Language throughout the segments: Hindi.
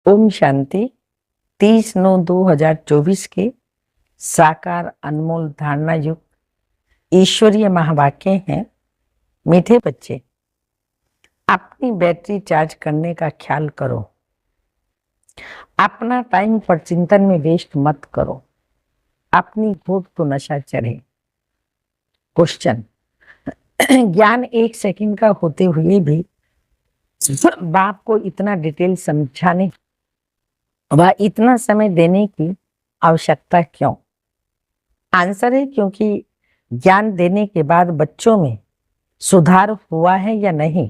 ओम शांति। 30/9/2024 के साकार अनमोल धारणा युक्त ईश्वरीय महावाक्य हैं। मीठे बच्चे, अपनी बैटरी चार्ज करने का ख्याल करो। अपना टाइम पर चिंतन में वेस्ट मत करो। अपनी घोट तो नशा चढ़े। क्वेश्चन, ज्ञान 1 सेकंड का होते हुए भी बाप को इतना डिटेल समझाने व इतना समय देने की आवश्यकता क्यों? आंसर है क्योंकि ज्ञान देने के बाद बच्चों में सुधार हुआ है या नहीं,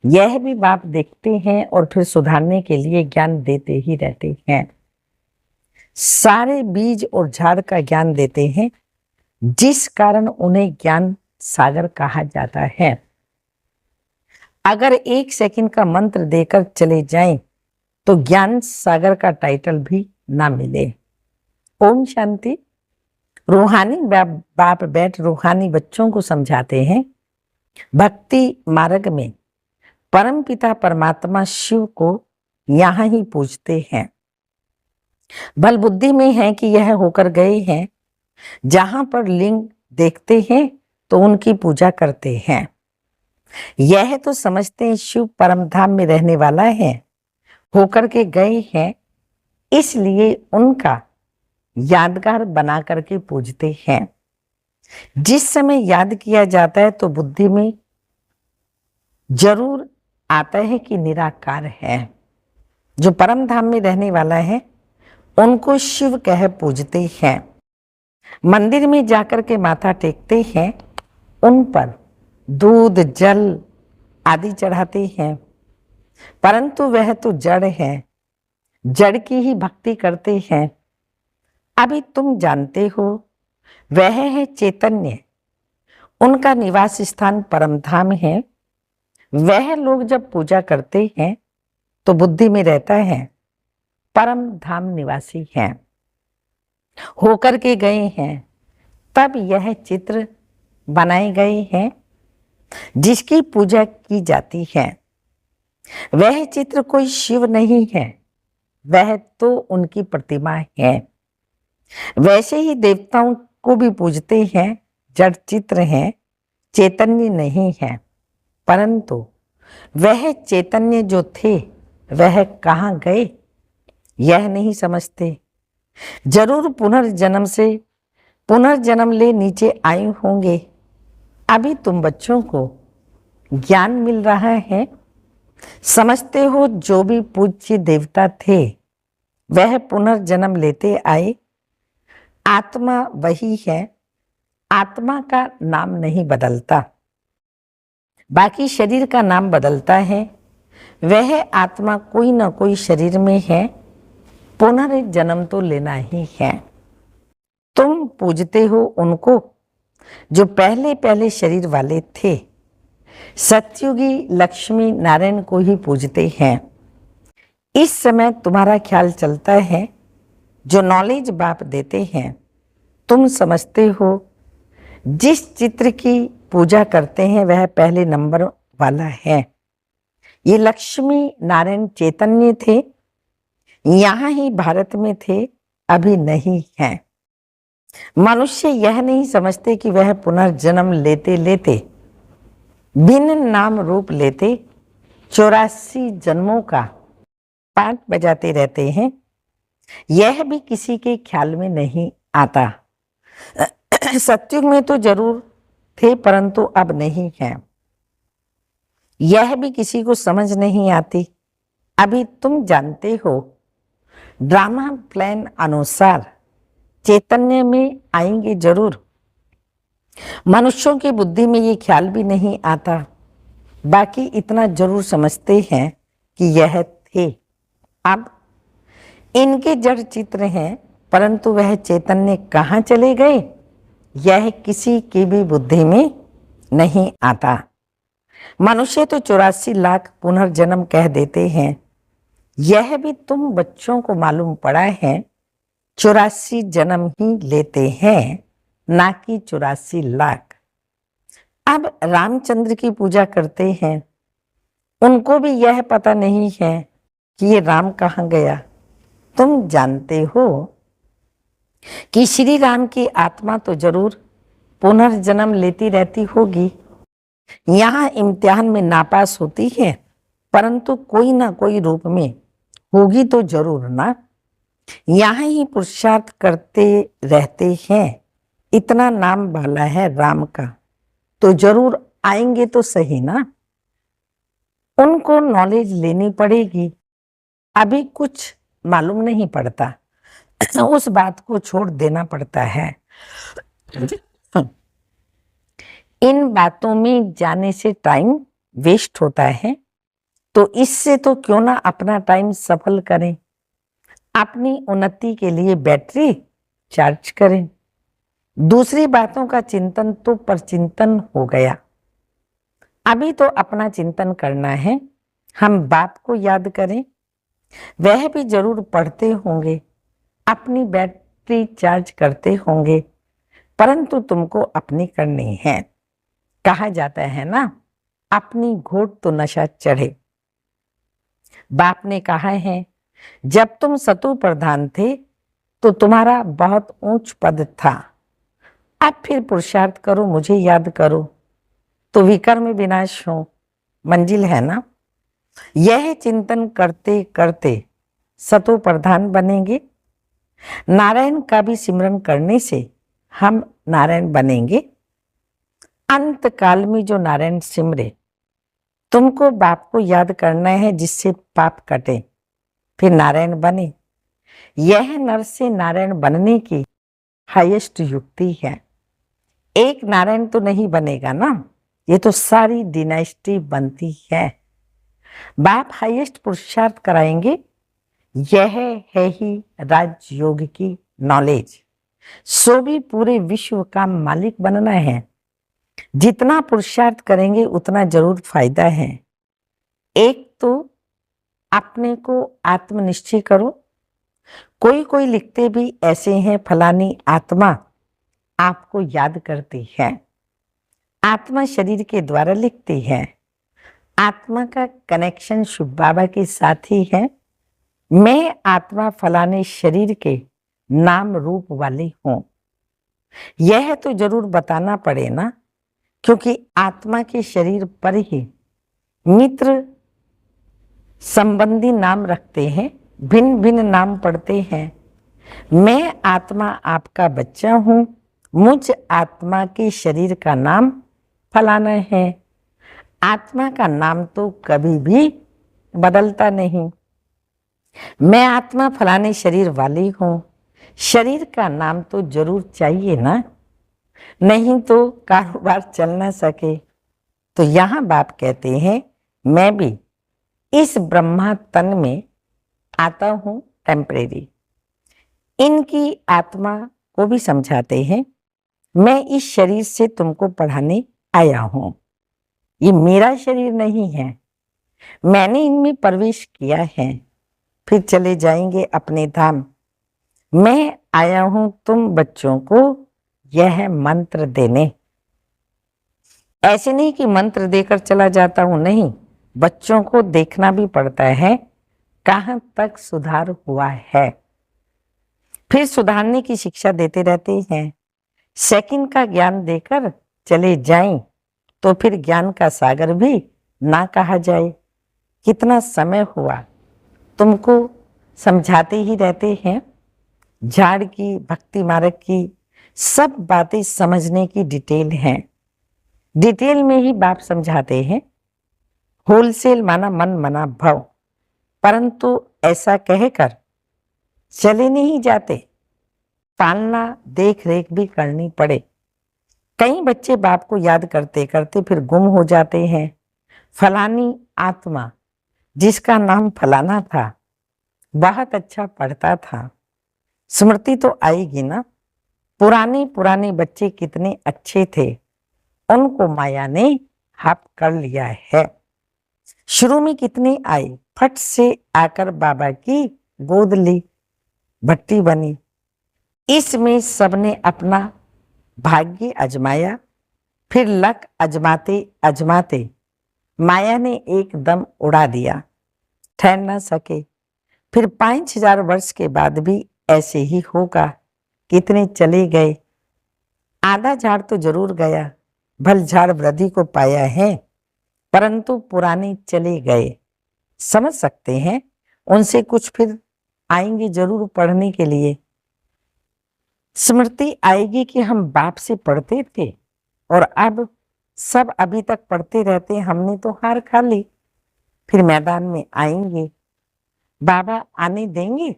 यह भी बाप देखते हैं और फिर सुधारने के लिए ज्ञान देते ही रहते हैं। सारे बीज और झाड़ का ज्ञान देते हैं, जिस कारण उन्हें ज्ञान सागर कहा जाता है। अगर 1 सेकंड का मंत्र देकर चले जाएं तो ज्ञान सागर का टाइटल भी ना मिले। ओम शांति। रूहानी बाप बैठ रूहानी बच्चों को समझाते हैं। भक्ति मार्ग में परम पिता परमात्मा शिव को यहाँ ही पूजते हैं। बल बुद्धि में है कि यह होकर गए हैं, जहां पर लिंग देखते हैं तो उनकी पूजा करते हैं। यह तो समझते हैं शिव परम धाम में रहने वाला है, होकर के गए हैं, इसलिए उनका यादगार बना करके पूजते हैं। जिस समय याद किया जाता है तो बुद्धि में जरूर आता है कि निराकार है, जो परम धाम में रहने वाला है, उनको शिव कह पूजते हैं। मंदिर में जाकर के माथा टेकते हैं, उन पर दूध जल आदि चढ़ाते हैं, परंतु वह तो जड़ है, जड़ की ही भक्ति करते हैं। अभी तुम जानते हो वह है चैतन्य, उनका निवास स्थान परम धाम है। वह लोग जब पूजा करते हैं तो बुद्धि में रहता है परम धाम निवासी हैं, होकर के गए हैं, तब यह चित्र बनाए गए हैं जिसकी पूजा की जाती है। वह चित्र कोई शिव नहीं है, वह तो उनकी प्रतिमा है। वैसे ही देवताओं को भी पूजते हैं, जड़ चित्र हैं, चैतन्य नहीं है। परंतु वह चैतन्य जो थे वह कहाँ गए, यह नहीं समझते। जरूर पुनर्जन्म ले नीचे आए होंगे। अभी तुम बच्चों को ज्ञान मिल रहा है, समझते हो जो भी पूज्य देवता थे वह पुनर्जन्म लेते आए। आत्मा वही है, आत्मा का नाम नहीं बदलता, बाकी शरीर का नाम बदलता है। वह आत्मा कोई ना कोई शरीर में है, पुनर्जन्म तो लेना ही है। तुम पूजते हो उनको जो पहले पहले शरीर वाले थे। सतयुगी लक्ष्मी नारायण को ही पूजते हैं। इस समय तुम्हारा ख्याल चलता है, जो नॉलेज बाप देते हैं तुम समझते हो। जिस चित्र की पूजा करते हैं वह पहले नंबर वाला है। ये लक्ष्मी नारायण चैतन्य थे, यहाँ ही भारत में थे, अभी नहीं है। मनुष्य यह नहीं समझते कि वह पुनर्जन्म लेते लेते भिन्न नाम रूप लेते 84 जन्मों का पाठ बजाते रहते हैं। यह भी किसी के ख्याल में नहीं आता। सतयुग में तो जरूर थे, परंतु अब नहीं है, यह भी किसी को समझ नहीं आती। अभी तुम जानते हो ड्रामा प्लान अनुसार चैतन्य में आएंगे जरूर। मनुष्यों की बुद्धि में ये ख्याल भी नहीं आता, बाकी इतना जरूर समझते हैं कि यह थे। अब इनके जड़ चित्र हैं, परंतु वह चैतन्य कहाँ चले गए, यह किसी की भी बुद्धि में नहीं आता। मनुष्य तो 84 लाख पुनर्जन्म कह देते हैं, यह भी तुम बच्चों को मालूम पड़ा है। 84 जन्म ही लेते हैं, ना कि 84 लाख। अब रामचंद्र की पूजा करते हैं, उनको भी यह पता नहीं है कि ये राम कहाँ गया। तुम जानते हो कि श्री राम की आत्मा तो जरूर पुनर्जन्म लेती रहती होगी। यहाँ इम्तिहान में नापास होती है, परंतु कोई ना कोई रूप में होगी तो जरूर ना। यहाँ ही पुरुषार्थ करते रहते हैं। इतना नाम भला है राम का, तो जरूर आएंगे तो सही ना। उनको नॉलेज लेनी पड़ेगी। अभी कुछ मालूम नहीं पड़ता, उस बात को छोड़ देना पड़ता है। इन बातों में जाने से टाइम वेस्ट होता है, तो इससे तो क्यों ना अपना टाइम सफल करें, अपनी उन्नति के लिए बैटरी चार्ज करें। दूसरी बातों का चिंतन तो परचिंतन हो गया। अभी तो अपना चिंतन करना है। हम बाप को याद करें, वह भी जरूर पढ़ते होंगे, अपनी बैटरी चार्ज करते होंगे, परंतु तुमको अपनी करनी है। कहा जाता है ना, अपनी घोट तो नशा चढ़े। बाप ने कहा है, जब तुम सतु प्रधान थे तो तुम्हारा बहुत ऊंच पद था। अब फिर पुरुषार्थ करो, मुझे याद करो, तो विकर्म विनाश हो मंजिल है ना। यह चिंतन करते करते सतो प्रधान बनेंगे। नारायण का भी सिमरन करने से हम नारायण बनेंगे। अंत काल में जो नारायण सिमरे, तुमको बाप को याद करना है, जिससे पाप कटे, फिर नारायण बने। यह नर से नारायण बनने की हाईएस्ट युक्ति है। एक नारायण तो नहीं बनेगा ना, ये तो सारी डिनाइस्टी बनती है। बाप हाईएस्ट पुरुषार्थ कराएंगे। यह है ही राजयोग की नॉलेज। सो भी पूरे विश्व का मालिक बनना है। जितना पुरुषार्थ करेंगे उतना जरूर फायदा है। एक तो अपने को आत्मनिश्चय करो। कोई कोई लिखते भी ऐसे हैं, फलानी आत्मा आपको याद करती है। आत्मा शरीर के द्वारा लिखती है। आत्मा का कनेक्शन शिव बाबा के साथ ही है। मैं आत्मा फलाने शरीर के नाम रूप वाली हूं, यह तो जरूर बताना पड़े ना, क्योंकि आत्मा के शरीर पर ही मित्र संबंधी नाम रखते हैं, भिन्न भिन्न नाम पढ़ते हैं। मैं आत्मा आपका बच्चा हूं, मुझ आत्मा के शरीर का नाम फलाना है। आत्मा का नाम तो कभी भी बदलता नहीं। मैं आत्मा फलाने शरीर वाली हूं, शरीर का नाम तो जरूर चाहिए ना, नहीं तो कारोबार चल ना सके। तो यहां बाप कहते हैं, मैं भी इस ब्रह्मा तन में आता हूं टेम्परेरी। इनकी आत्मा को भी समझाते हैं, मैं इस शरीर से तुमको पढ़ाने आया हूं। ये मेरा शरीर नहीं है, मैंने इनमें प्रवेश किया है, फिर चले जाएंगे अपने धाम। मैं आया हूं तुम बच्चों को यह मंत्र देने। ऐसे नहीं कि मंत्र देकर चला जाता हूं, नहीं, बच्चों को देखना भी पड़ता है कहां तक सुधार हुआ है, फिर सुधारने की शिक्षा देते रहते हैं। सेकंड का ज्ञान देकर चले जाएं तो फिर ज्ञान का सागर भी ना कहा जाए। कितना समय हुआ तुमको समझाते ही रहते हैं। झाड़ की, भक्ति मार्ग की सब बातें समझने की डिटेल है। डिटेल में ही बाप समझाते हैं। होलसेल माना मन मना भव, परंतु ऐसा कहकर चले नहीं जाते, पालना देख रेख भी करनी पड़े। कई बच्चे बाप को याद करते करते फिर गुम हो जाते हैं। फलानी आत्मा जिसका नाम फलाना था, बहुत अच्छा पढ़ता था, स्मृति तो आएगी ना। पुराने पुराने बच्चे कितने अच्छे थे, उनको माया ने हाप कर लिया है। शुरू में कितने आए, फट से आकर बाबा की गोद ली, भट्टी बनी। इसमें सबने अपना भाग्य अजमाया, फिर लक अजमाते अजमाते माया ने एकदम उड़ा दिया, ठहर न सके। फिर 5000 वर्ष के बाद भी ऐसे ही होगा। कितने चले गए, आधा झाड़ तो जरूर गया, भल झाड़ वृद्धि को पाया है, परंतु पुराने चले गए। समझ सकते हैं, उनसे कुछ फिर आएंगे जरूर पढ़ने के लिए। स्मृति आएगी कि हम बाप से पढ़ते थे और अब सब अभी तक पढ़ते रहते, हमने तो हार खा ली। फिर मैदान में आएंगे, बाबा आने देंगे,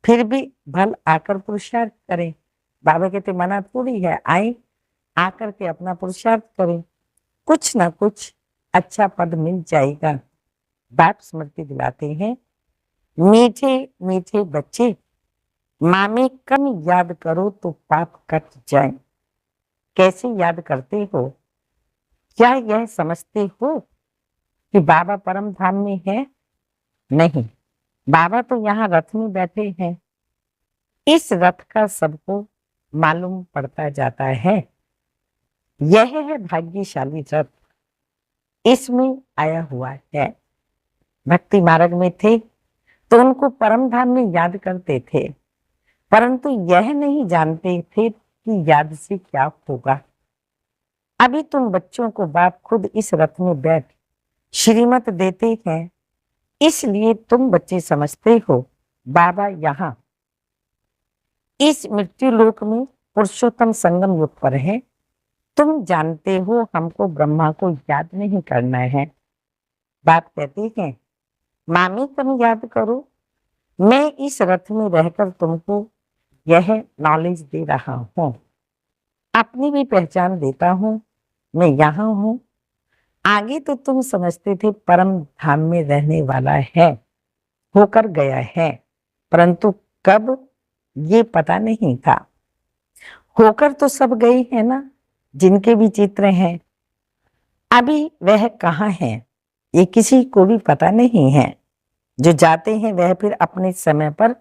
फिर भी भल आकर पुरुषार्थ करें। बाबा कहते मना थोड़ी है, आए आकर के अपना पुरुषार्थ करें, कुछ ना कुछ अच्छा पद मिल जाएगा। बाप स्मृति दिलाते हैं, मीठे मीठे बच्चे, माँ में कम याद करो तो पाप कट जाए। कैसे याद करते हो? क्या यह समझते हो कि बाबा परम धाम में है? नहीं, बाबा तो यहाँ रथ में बैठे हैं। इस रथ का सबको मालूम पड़ता जाता है। यह है भाग्यशाली रथ, इसमें आया हुआ है। भक्ति मार्ग में थे तो उनको परम धाम में याद करते थे, परंतु यह नहीं जानते थे कि याद से क्या होगा। अभी तुम बच्चों को बाप खुद इस रथ में बैठ श्रीमत देते हैं, इसलिए तुम बच्चे समझते हो बाबा यहाँ इस मृत्यु लोक में पुरुषोत्तम संगम युग पर है। तुम जानते हो हमको ब्रह्मा को याद नहीं करना है। बाप कहते हैं मामी तुम याद करो, मैं इस रथ में रहकर तुमको यह नॉलेज दे रहा हूँ, अपनी भी पहचान देता हूँ, मैं यहाँ हूँ। आगे तो तुम समझते थे परम धाम में रहने वाला है, होकर गया है, परंतु कब ये पता नहीं था। होकर तो सब गए हैं ना, जिनके भी चित्र हैं, अभी वह कहाँ है ये किसी को भी पता नहीं है। जो जाते हैं वह फिर अपने समय पर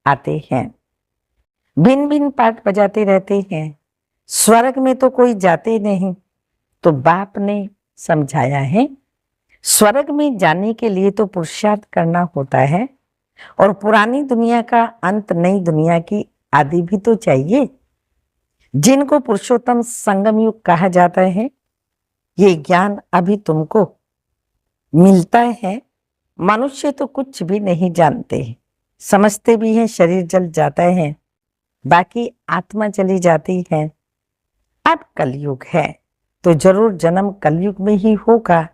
आते हैं, भिन्न भिन्न पाठ बजाते रहते हैं। स्वर्ग में तो कोई जाते नहीं, तो बाप ने समझाया है स्वर्ग में जाने के लिए तो पुरुषार्थ करना होता है, और पुरानी दुनिया का अंत नई दुनिया की आदि भी तो चाहिए, जिनको पुरुषोत्तम संगम युग कहा जाता है। ये ज्ञान अभी तुमको मिलता है। मनुष्य तो कुछ भी नहीं जानते, समझते भी हैं शरीर जल जाता है, बाकी आत्मा चली जाती है। अब कलयुग है तो जरूर जन्म कलयुग में ही होगा।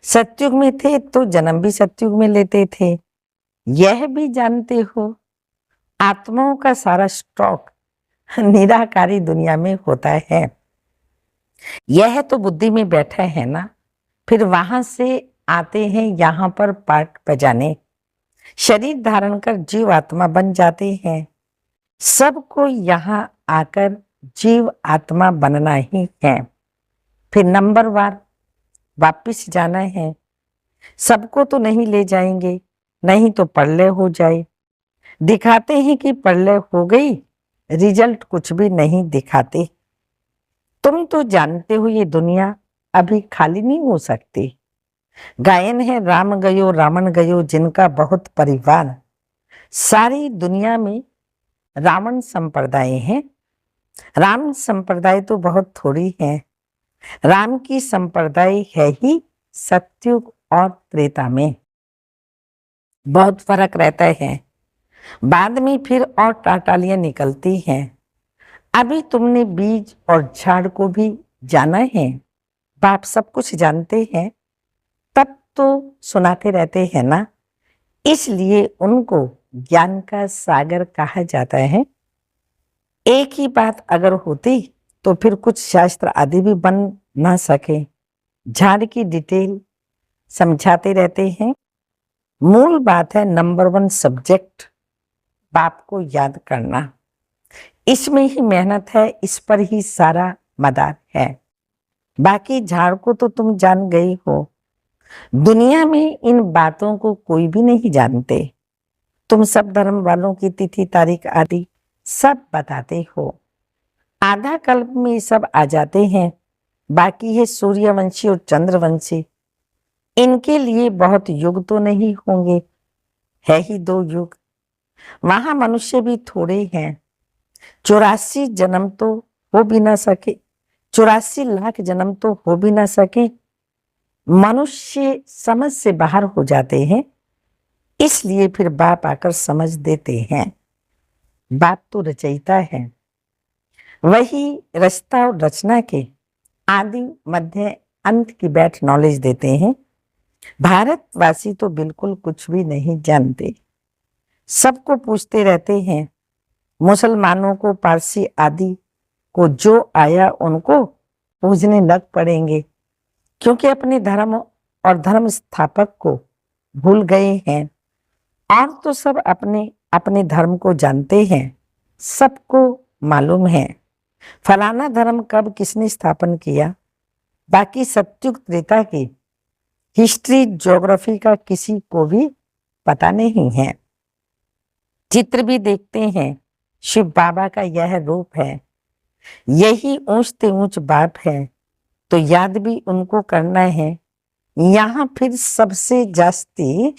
सतयुग में थे तो जन्म भी सतयुग में लेते थे। यह भी जानते हो आत्माओं का सारा स्टॉक निराकारी दुनिया में होता है। यह तो बुद्धि में बैठा है ना, फिर वहां से आते हैं यहाँ पर पाठ बजाने, शरीर धारण कर जीव आत्मा बन जाते हैं। सबको यहाँ आकर जीव आत्मा बनना ही है, फिर नंबर वार वापिस जाना है। सबको तो नहीं ले जाएंगे, नहीं तो प्रलय हो जाए। दिखाते हैं कि प्रलय हो गई, रिजल्ट कुछ भी नहीं दिखाते। तुम तो जानते हो ये दुनिया अभी खाली नहीं हो सकती। गायन है राम गयो रावण गयो जिनका बहुत परिवार। सारी दुनिया में रावण संप्रदाय है, राम संप्रदाय तो बहुत थोड़ी है। राम की संप्रदाय है ही सतयुग और त्रेता में, बहुत फर्क रहता है। बाद में फिर और टाटालियां निकलती हैं। अभी तुमने बीज और झाड़ को भी जाना है। बाप सब कुछ जानते हैं, तब तो सुनाते रहते हैं ना, इसलिए उनको ज्ञान का सागर कहा जाता है। एक ही बात अगर होती तो फिर कुछ शास्त्र आदि भी बन ना सके। झाड़ की डिटेल समझाते रहते हैं। मूल बात है नंबर 1 सब्जेक्ट बाप को याद करना, इसमें ही मेहनत है, इस पर ही सारा मदार है। बाकी झाड़ को तो तुम जान गए हो। दुनिया में इन बातों को कोई भी नहीं जानते। तुम सब धर्म वालों की तिथि तारीख आदि सब बताते हो। आधा कल्प में सब आ जाते हैं। बाकी है सूर्यवंशी और चंद्रवंशी, इनके लिए बहुत युग तो नहीं होंगे। है ही 2 युग। वहां मनुष्य भी थोड़े हैं। 84 जन्म तो हो भी ना सके, 84 लाख जन्म तो हो भी ना सके। मनुष्य समझ से बाहर हो जाते हैं, इसलिए फिर बाप आकर समझ देते हैं। बाप तो रचयिता है, वही रचता और रचना के आदि मध्य अंत की बैठ नॉलेज देते हैं। भारतवासी तो बिल्कुल कुछ भी नहीं जानते, सबको पूछते रहते हैं। मुसलमानों को, पारसी आदि को जो आया उनको पूजने लग पड़ेंगे, क्योंकि अपने धर्म और धर्म स्थापक को भूल गए हैं। और तो सब अपने अपने धर्म को जानते हैं, सबको मालूम है फलाना धर्म कब किसने स्थापन किया। बाकी सत्युग त्रेता की हिस्ट्री ज्योग्राफी का किसी को भी पता नहीं है। चित्र भी देखते हैं, शिव बाबा का यह रूप है, यही ऊंचते ऊंच बाप है, तो याद भी उनको करना है। यहां फिर सबसे जास्ती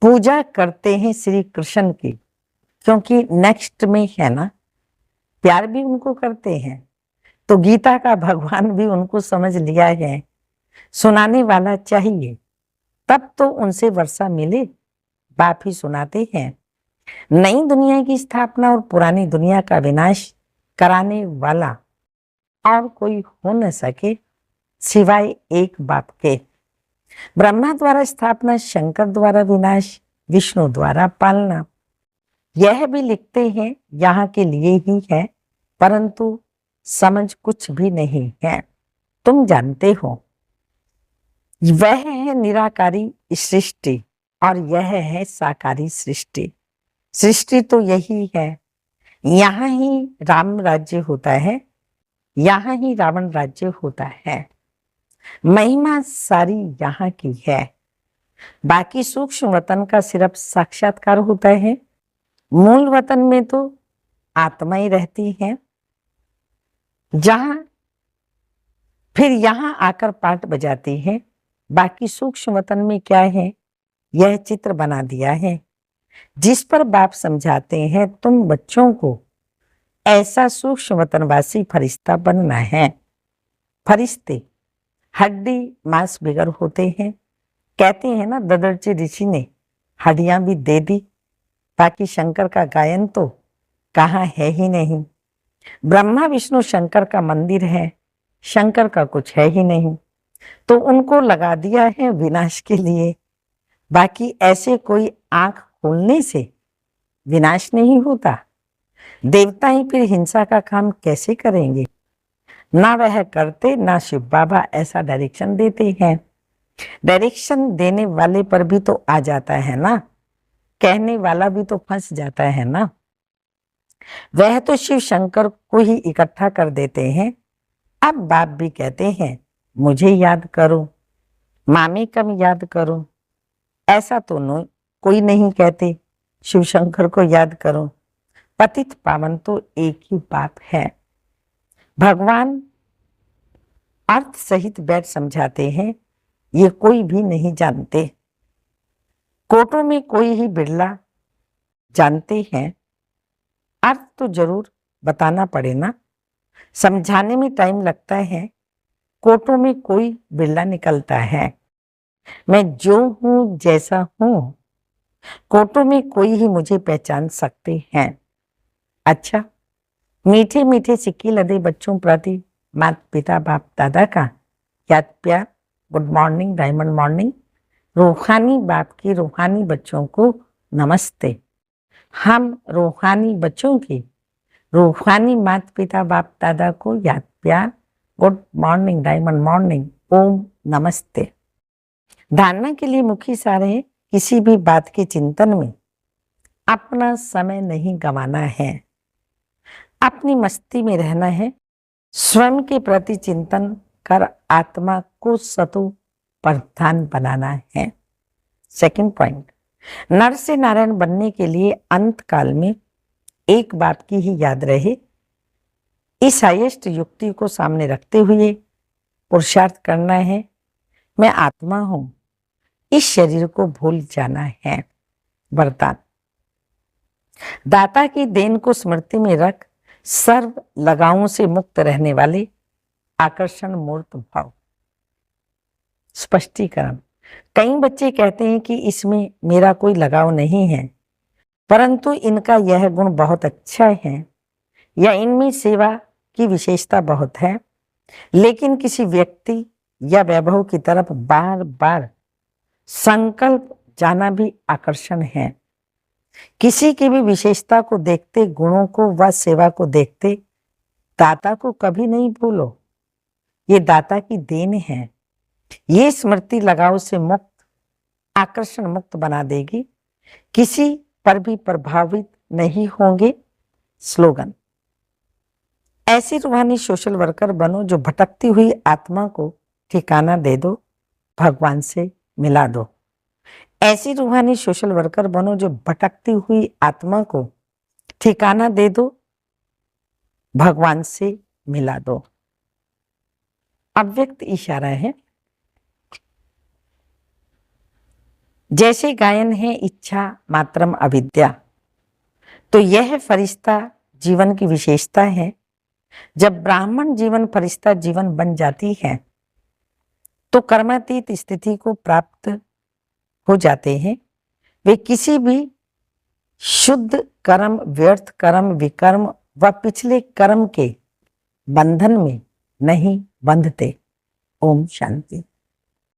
पूजा करते हैं श्री कृष्ण की, क्योंकि नेक्स्ट में है ना, प्यार भी उनको करते हैं। तो गीता का भगवान भी उनको समझ लिया है। सुनाने वाला चाहिए, तब तो उनसे वर्षा मिले, बाप ही सुनाते हैं। नई दुनिया की स्थापना और पुरानी दुनिया का विनाश कराने वाला और कोई हो न सके सिवाय एक बाप के। ब्रह्मा द्वारा स्थापना, शंकर द्वारा विनाश, विष्णु द्वारा पालना। यह भी लिखते हैं यहाँ के लिए ही है, परंतु समझ कुछ भी नहीं है। तुम जानते हो वह है निराकारी सृष्टि और यह है साकारी सृष्टि। सृष्टि तो यही है, यहाँ ही राम राज्य होता है, यहाँ ही रावण राज्य होता है। महिमा सारी यहाँ की है। बाकी सूक्ष्म वतन का सिर्फ साक्षात्कार होता है। मूल वतन में तो आत्मा ही रहती है, जहां फिर यहाँ आकर पाठ बजाती है। बाकी सूक्ष्म वतन में क्या है, यह चित्र बना दिया है, जिस पर बाप समझाते हैं तुम बच्चों को ऐसा सूक्ष्म वतनवासी फरिश्ता बनना है। फरिश्ते हड्डी मांस बिगर होते हैं। कहते हैं ना, ददरची ऋषि ने हड्डियां भी दे दी, बाकी शंकर का गायन तो कहाँ है ही नहीं। ब्रह्मा विष्णु शंकर का मंदिर है, शंकर का कुछ है ही नहीं, तो उनको लगा दिया है विनाश के लिए। बाकी ऐसे कोई आंख खोलने से विनाश नहीं होता। देवता ही फिर हिंसा का काम कैसे करेंगे? ना वह करते, ना शिव बाबा ऐसा डायरेक्शन देते हैं। डायरेक्शन देने वाले पर भी तो आ जाता है ना, कहने वाला भी तो फंस जाता है ना। वह तो शिव शंकर को ही इकट्ठा कर देते हैं। अब बाप भी कहते हैं मुझे याद करो, मामी कम याद करो, ऐसा तो कोई नहीं कहते शिव शंकर को याद करो। पतित पावन तो एक ही बात है। भगवान अर्थ सहित बैठ समझाते हैं, ये कोई भी नहीं जानते। कोटों में कोई ही बिरला जानते हैं। अर्थ तो जरूर बताना पड़े ना, समझाने में टाइम लगता है। कोटों में कोई बिरला निकलता है। मैं जो हूं जैसा हूं, कोटों में कोई ही मुझे पहचान सकते हैं। अच्छा, मीठे मीठे सिक्के लदे बच्चों प्रति माता पिता बाप दादा का याद प्यार, गुड मॉर्निंग, डायमंड मॉर्निंग। रूहानी बाप की रूहानी बच्चों को नमस्ते। हम रूहानी बच्चों की रूहानी माता पिता बाप दादा को याद प्यार, गुड मॉर्निंग, डायमंड मॉर्निंग, ओम नमस्ते। धारणा के लिए मुख्य सार है, किसी भी बात के चिंतन में अपना समय नहीं गंवाना है, अपनी मस्ती में रहना है। स्वयं के प्रति चिंतन कर आत्मा को सतु प्रधान बनाना है। सेकंड पॉइंट, नर से नारायण बनने के लिए अंत काल में एक बात की ही याद रहे। इस हाईएस्ट युक्ति को सामने रखते हुए पुरुषार्थ करना है। मैं आत्मा हूं, इस शरीर को भूल जाना है। वरदान, दाता की देन को स्मृति में रख सर्व लगावों से मुक्त रहने वाले आकर्षण मूर्त भाव। स्पष्टीकरण, कई बच्चे कहते हैं कि इसमें मेरा कोई लगाव नहीं है, परंतु इनका यह गुण बहुत अच्छा है या इनमें सेवा की विशेषता बहुत है, लेकिन किसी व्यक्ति या वैभव की तरफ बार बार संकल्प जाना भी आकर्षण है। किसी की भी विशेषता को देखते, गुणों को व सेवा को देखते दाता को कभी नहीं भूलो। ये दाता की देन है। ये स्मृति लगाव से मुक्त, आकर्षण मुक्त बना देगी। किसी पर भी प्रभावित नहीं होंगे। स्लोगन, ऐसी रूहानी सोशल वर्कर बनो जो भटकती हुई आत्मा को ठिकाना दे दो, भगवान से मिला दो। ऐसी रूहानी सोशल वर्कर बनो जो भटकती हुई आत्मा को ठिकाना दे दो, भगवान से मिला दो। अव्यक्त इशारा है। जैसे गायन है इच्छा मात्रम अविद्या, तो यह फरिश्ता जीवन की विशेषता है। जब ब्राह्मण जीवन फरिश्ता जीवन बन जाती है तो कर्मातीत स्थिति को प्राप्त हो जाते हैं। वे किसी भी शुद्ध कर्म, व्यर्थ कर्म, विकर्म व पिछले कर्म के बंधन में नहीं बंधते। ओम शांति।